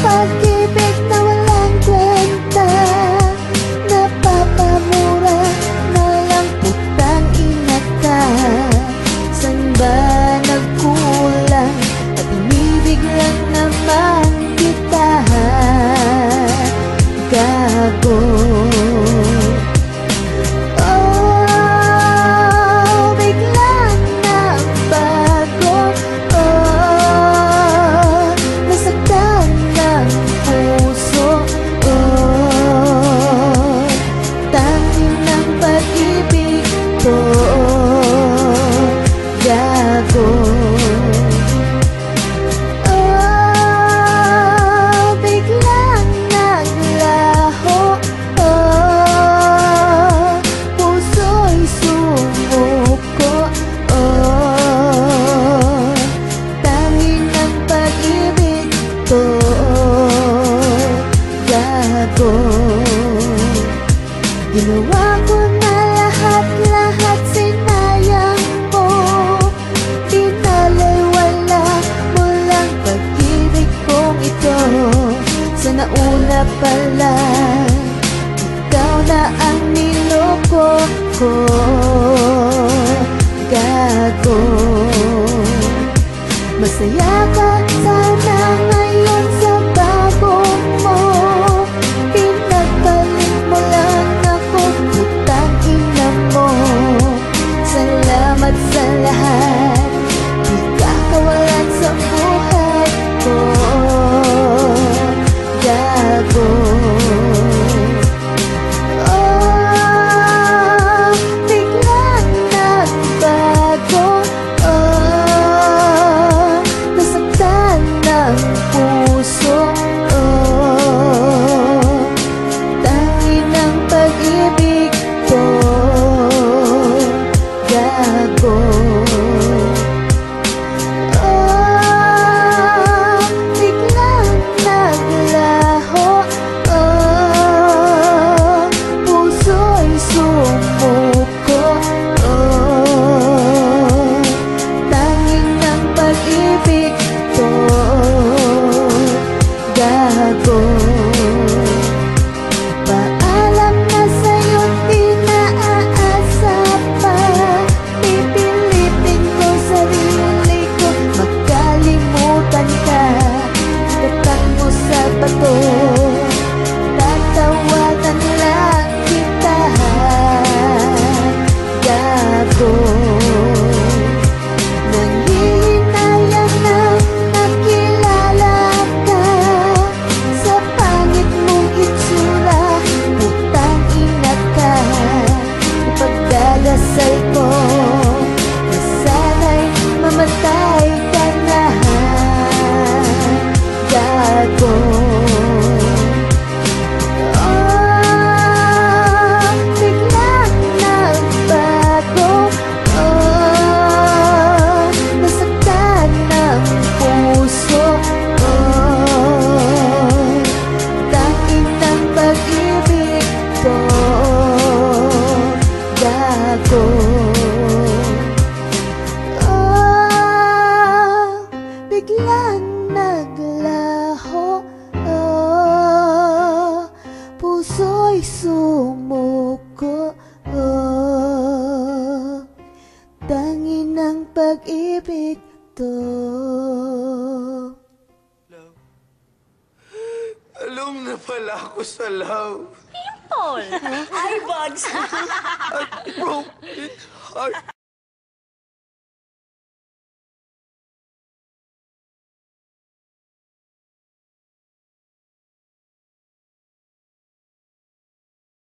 pag-ibig na walang kwenta, napapamura na lang putang ina ka. San ba nagkulang at inibig lang naman kita? Gago. Ginawa ko na lahat-lahat, sinayang mo. Pinaliwala mo lang pag-ibig kong ito. Sa nauna pala, ikaw na ang niloko ko. Gago. Masaya ka sana ngayon sa bago mo. Pinagpalit mo lang ako, putang ina mo. Salamat sa lahat, di ka kawalan sa buhay ko. Gago. Biglang nagbago. Nasaktan ng puso. Tangin ng pag-ibig ko. Gago. Biglang naglaho. Puso'y sumuko. Tanging ng pag-ibig ko. Gago. Paalam na sa'yo't di naaasa pa. Pipilitin ko sarili ko, magkalimutan ka. Itatag mo sa bato, tatawanan lang kita. Gago. Nanghihinayang na nakilala ka. Sa pangit mong itsura, putang ina ka. Ipagdadasal ko na sana'y mamatay ka na. Gago. Biglang nagbago. Nasaktan ng puso. Tangin ng pag-ibig ko. Gago. Biglang naglaho. Puso'y sumuko. Tangin ng pag-ibig to. Along na pala ako sa love. Paul! Hi, Bugs! I broke it heart.